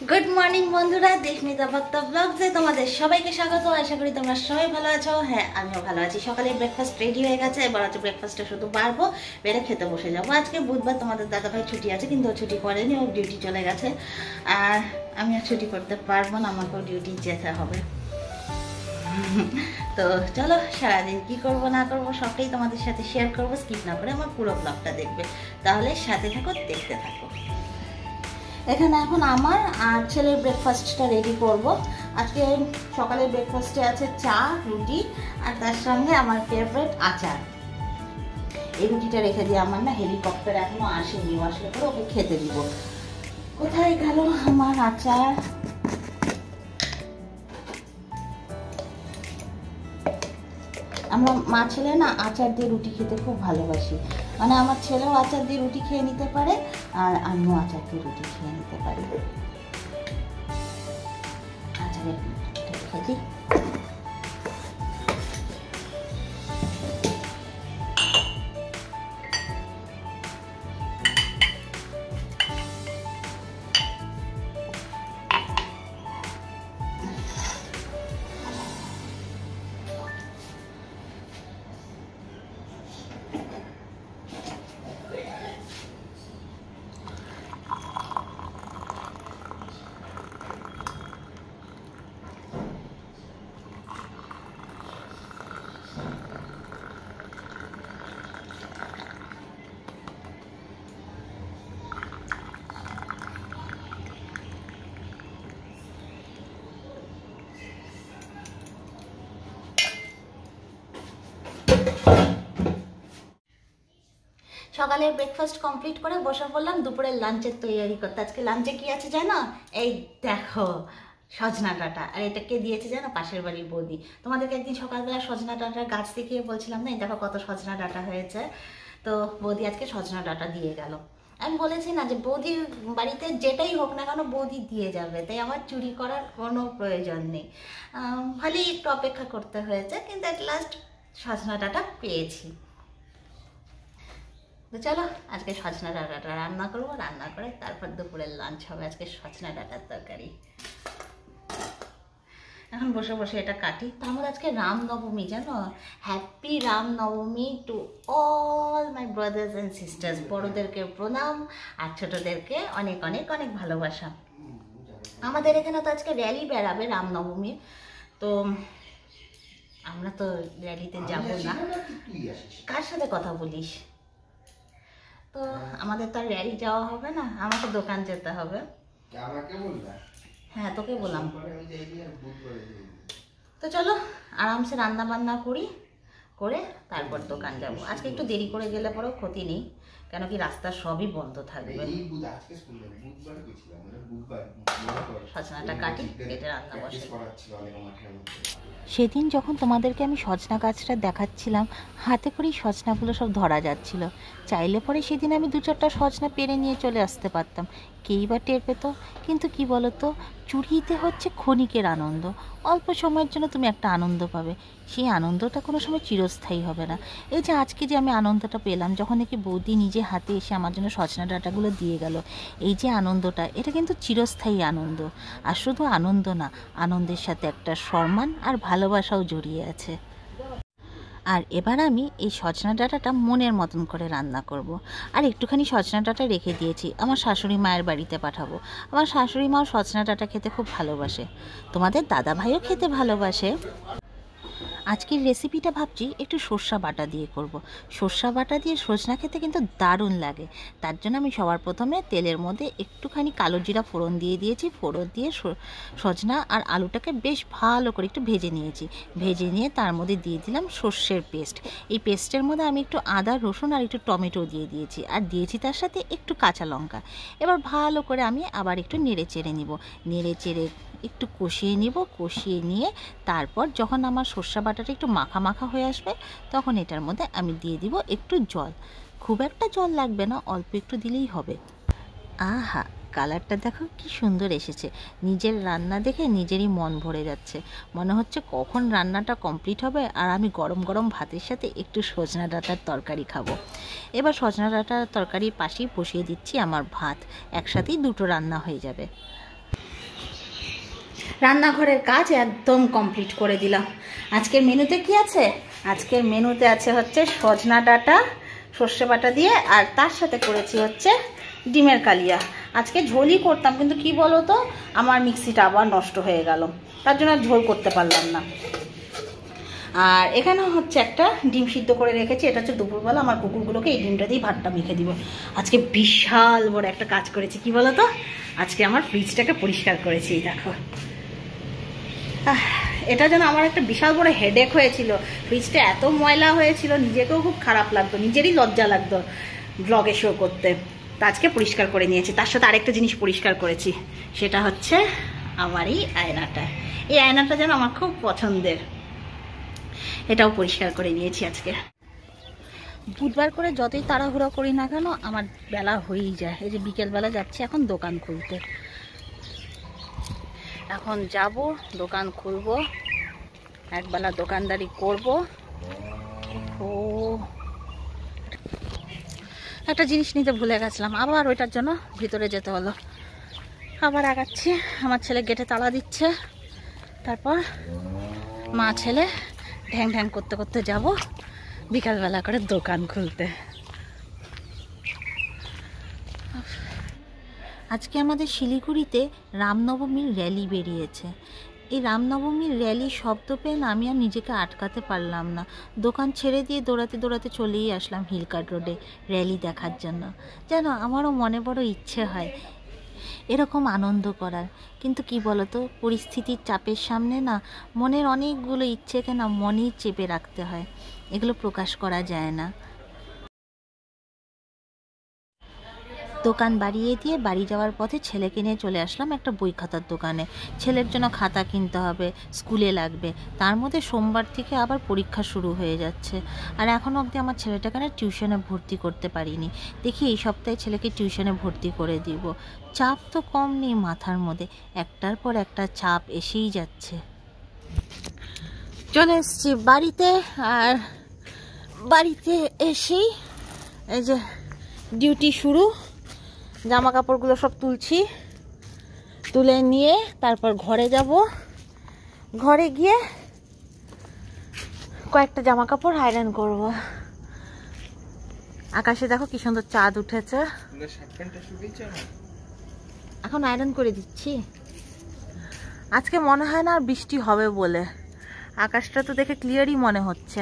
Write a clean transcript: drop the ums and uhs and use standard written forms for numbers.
Good morning বন্ধুরা, দেশমিতা ভক্ত ব্লগসে তোমাদের সবাইকে স্বাগত। আশা করি তোমরা সবাই ভালো আছো। হ্যাঁ, আমিও ভালো আছি। সকালে ব্রেকফাস্ট রেডি হয়ে গেছে, এবার হচ্ছে ব্রেকফাস্টটা শুধু বাড়বো, বেড়ে খেতে বসে যাবো। আজকে বুধবার, তোমাদের দাদাভাই ছুটি আছে, কিন্তু ও ছুটি করেনি, ও ডিউটি চলে গেছে। আর আমি আর ছুটি করতে পারবো না, আমাকেও ডিউটি যেতে হবে। তো চলো, সারাদিন কি করব না করবো সবটাই তোমাদের সাথে শেয়ার করবো। স্কিপ না করে আমার পুরো ব্লগটা দেখবে, তাহলে সাথে থাকো, দেখতে থাকো। এখানে এখন আমার আর ছেলের ব্রেকফাস্টটা রেডি করব। আজকে সকালের ব্রেকফাস্টে আছে চা, রুটি, আর তার সঙ্গে আমার ফেভারিট আচার। এই রুটিটা রেখে দিয়ে, আমার না হেলিকপ্টার এখনো আসেনি, আসলে পরে ওকে খেতে দিব। কোথায় গেল আমার আচার? আমরা মা ছেলে না আচার দিয়ে রুটি খেতে খুব ভালোবাসি। মানে আমার ছেলেও আচার দিয়ে রুটি খেয়ে নিতে পারে, আর আমিও আচার দিয়ে রুটি খেয়ে নিতে পারি। আচারের রেখে দিই। সকালের ব্রেকফাস্ট কমপ্লিট করে বসে পড়লাম দুপুরের লাঞ্চের তৈরি করতে। আজকে লাঞ্চে কি আছে জানো? এই দেখো, সজনা ডাঁটা। আর এটা কে দিয়েছে জানো? পাশের বাড়ির বৌদি। তোমাদেরকে একদিন সকালবেলা সজনা ডাঁটার গাছ দেখিয়ে বলছিলাম না, এই দেখো কত সজনা ডাঁটা হয়েছে। তো বৌদি আজকে সজনা ডাঁটা দিয়ে গেল। আমি বলেছি না যে বৌদির বাড়িতে যেটাই হোক না কেন বৌদি দিয়ে যাবে, তাই আমার চুরি করার কোনো প্রয়োজন নেই। ভালোই একটু অপেক্ষা করতে হয়েছে, কিন্তু অ্যাট লাস্ট সজনা ডাঁটা পেয়েছি। তো চলো, আজকে সজনা ডাঁটাটা রান্না করবো, রান্না করে তারপর দুপুরের লাঞ্চ হবে। আজকে সজনা ডাঁটার তরকারি। এখন বসে বসে এটা কাটি। তার মধ্যে আজকে রামনবমী, জানো? Happy Ramnavami to all my brothers and sisters. বড়োদেরকে প্রণাম, আর ছোটোদেরকে অনেক অনেক অনেক ভালোবাসা। আমাদের এখানে তো আজকে র্যালি বেরাবে রামনবমী, তো আমরা তো র্যালিতে যাব না। কার সাথে কথা বলিস? তো আমাদের তো আর র্যালি যাওয়া হবে না, আমাকে দোকান যেতে হবে। হ্যাঁ, তোকে বললাম। তো চলো আরামসে রান্না বান্না করি, করে তারপর দোকান যাব। আজকে একটু দেরি করে গেলে পরেও ক্ষতি নেই, কেন কি রাস্তা সবই বন্ধ থাকবে। সজনাটা কাটি, কেটে রান্না বসে। সেদিন যখন তোমাদেরকে আমি সজনা গাছটা দেখাচ্ছিলাম, হাতে করেই সজনাগুলো সব ধরা যাচ্ছিল। চাইলে পরে সেদিন আমি 2-4টা সজনা পেরে নিয়ে চলে আসতে পারতাম, কেই বা টের পেত। কিন্তু কি বলতো, চুরিতে হচ্ছে ক্ষণিকের আনন্দ। অল্প সময়ের জন্য তুমি একটা আনন্দ পাবে, সেই আনন্দটা কোনো সময় চিরস্থায়ী হবে না। এই যে আজকে যে আমি আনন্দটা পেলাম, যখন নাকি বৌদি নিজে হাতে এসে আমার জন্য সজনা ডাঁটাগুলো দিয়ে গেল, এই যে আনন্দটা, এটা কিন্তু চিরস্থায়ী আনন্দ। আর শুধু আনন্দ না, আনন্দের সাথে একটা সম্মান আর ভালোবাসাও জড়িয়ে আছে। আর এবার আমি এই সজনা ডাঁটাটা মনের মতন করে রান্না করব। আর একটুখানি সজনা ডাঁটা রেখে দিয়েছি, আমার শাশুড়ি মায়ের বাড়িতে পাঠাবো। আমার শাশুড়ি মাও সজনা ডাঁটা খেতে খুব ভালোবাসে, তোমাদের দাদা ভাইও খেতে ভালোবাসে। আজকের রেসিপিটা ভাবছি একটু সর্ষা বাটা দিয়ে করব। সর্ষা বাটা দিয়ে সজনা খেতে কিন্তু দারুণ লাগে। তার জন্য আমি সবার প্রথমে তেলের মধ্যে একটুখানি কালো জিরা ফোড়ন দিয়ে দিয়েছি। ফোড়ন দিয়ে সজনা আর আলুটাকে বেশ ভালো করে একটু ভেজে নিয়েছি। ভেজে নিয়ে তার মধ্যে দিয়ে দিলাম সর্ষের পেস্ট। এই পেস্টের মধ্যে আমি একটু আদা, রসুন আর একটু টমেটো দিয়ে দিয়েছি, আর দিয়েছি তার সাথে একটু কাঁচা লঙ্কা। এবার ভালো করে আমি আবার একটু নেড়ে চেড়ে নিব। নেড়ে চেড়ে একটু কষিয়ে নিব। কষিয়ে নিয়ে তারপর যখন আমার সর্ষে বাটাটা একটু মাখা মাখা হয়ে আসবে, তখন এটার মধ্যে আমি দিয়ে দিব একটু জল। খুব একটা জল লাগবে না, অল্প একটু দিলেই হবে। আহা, কালারটা দেখো কি সুন্দর এসেছে। নিজের রান্না দেখে নিজেরই মন ভরে যাচ্ছে। মনে হচ্ছে কখন রান্নাটা কমপ্লিট হবে আর আমি গরম গরম ভাতের সাথে একটু সজনা ডাঁটার তরকারি খাবো। এবার সজনা ডাঁটার তরকারির পাশেই বসিয়ে দিচ্ছি আমার ভাত। একসাথেই দুটো রান্না হয়ে যাবে। রান্নাঘরের কাজ একদম কমপ্লিট করে দিলাম। আজকের মেনুতে কি আছে? আজকের মেনুতে আছে হচ্ছে সজনা ডাঁটা সর্ষে বাটা দিয়ে, আর তার সাথে করেছি হচ্ছে ডিমের কালিয়া। আজকে ঝোলই করতাম, কিন্তু কি বলো তো, আমার মিক্সিটা আবার নষ্ট হয়ে গেল, তার জন্য ঝোল করতে পারলাম না। আর এখানে হচ্ছে একটা ডিম সিদ্ধ করে রেখেছি, এটা হচ্ছে দুপুরবেলা আমার কুকুরগুলোকে এই ডিমটা দিয়ে ভাতটা মেখে দিব। আজকে বিশাল বড় একটা কাজ করেছি, কি বলো তো, আজকে আমার ফ্রিজটাকে পরিষ্কার করেছি। দেখো, এটা যেন আমার একটা বিশাল বড় হেডেক হয়েছিল। ফ্রিজটা এত ময়লা হয়েছিল, নিজেকেও খুব খারাপ লাগতো, নিজেরই লজ্জা লাগতো ব্লগে শো করতে। তা আজকে পরিষ্কার করে নিয়েছি। তার সাথে আরেকটা জিনিস পরিষ্কার করেছি, সেটা হচ্ছে আমার এই আয়নাটা। এই আয়নাটা যেন আমার খুব পছন্দের, এটাও পরিষ্কার করে নিয়েছি আজকে। বুধবার করে যতই তাড়াহুড়ো করি না কেন, আমার বেলা হয়েই যায়। এই যে বিকেলবেলা যাচ্ছি এখন দোকান খুলতে, এখন যাব দোকান খুলব, একবেলা দোকানদারি করব। ও একটা জিনিস নিতে ভুলে গেছিলাম, আবার ওইটার জন্য ভিতরে যেতে হলো। আবার আগাচ্ছি, আমার ছেলে গেটে তালা দিচ্ছে, তারপর মা ছেলে ঢ্যাং ঢ্যাং করতে করতে যাব বিকালবেলা করে দোকান খুলতে। আজকে আমাদের শিলিগুড়িতে রামনবমীর র্যালি বেরিয়েছে। এই রামনবমীর র্যালি শব্দ পেয়ে আমি আর নিজেকে আটকাতে পারলাম না। দোকান ছেড়ে দিয়ে দৌড়াতে দৌড়াতে চলেই আসলাম হিলকার্ট রোডে র্যালি দেখার জন্য। যেন আমারও মনে বড় ইচ্ছে হয় এরকম আনন্দ করার, কিন্তু কি বলতো, পরিস্থিতির চাপের সামনে না মনের অনেকগুলো ইচ্ছেকে না মনেই চেপে রাখতে হয়, এগুলো প্রকাশ করা যায় না। দোকান বাড়িয়ে দিয়ে বাড়ি যাওয়ার পথে ছেলেকে নিয়ে চলে আসলাম একটা বই খাতার দোকানে। ছেলের জন্য খাতা কিনতে হবে, স্কুলে লাগবে, তার মধ্যে সোমবার থেকে আবার পরীক্ষা শুরু হয়ে যাচ্ছে। আর এখনও অবধি আমার ছেলেটাকে না টিউশনে ভর্তি করতে পারিনি। দেখি এই সপ্তাহে ছেলেকে টিউশনে ভর্তি করে দিব। চাপ তো কম নেই মাথার মধ্যে, একটার পর একটা চাপ এসেই যাচ্ছে। চলে এসছি বাড়িতে, আর বাড়িতে এসেই এই যে ডিউটি শুরু। জামা কাপড়গুলো সব তুলছি, তুলে নিয়ে তারপর ঘরে যাব। ঘরে গিয়ে কয়েকটা জামা কাপড় আয়রন করব। আকাশে দেখো কি সুন্দর চাঁদ উঠেছে, এখন আয়রন করে দিচ্ছি। আজকে মনে হয় না আর বৃষ্টি হবে বলে, আকাশটা তো দেখে ক্লিয়ারই মনে হচ্ছে।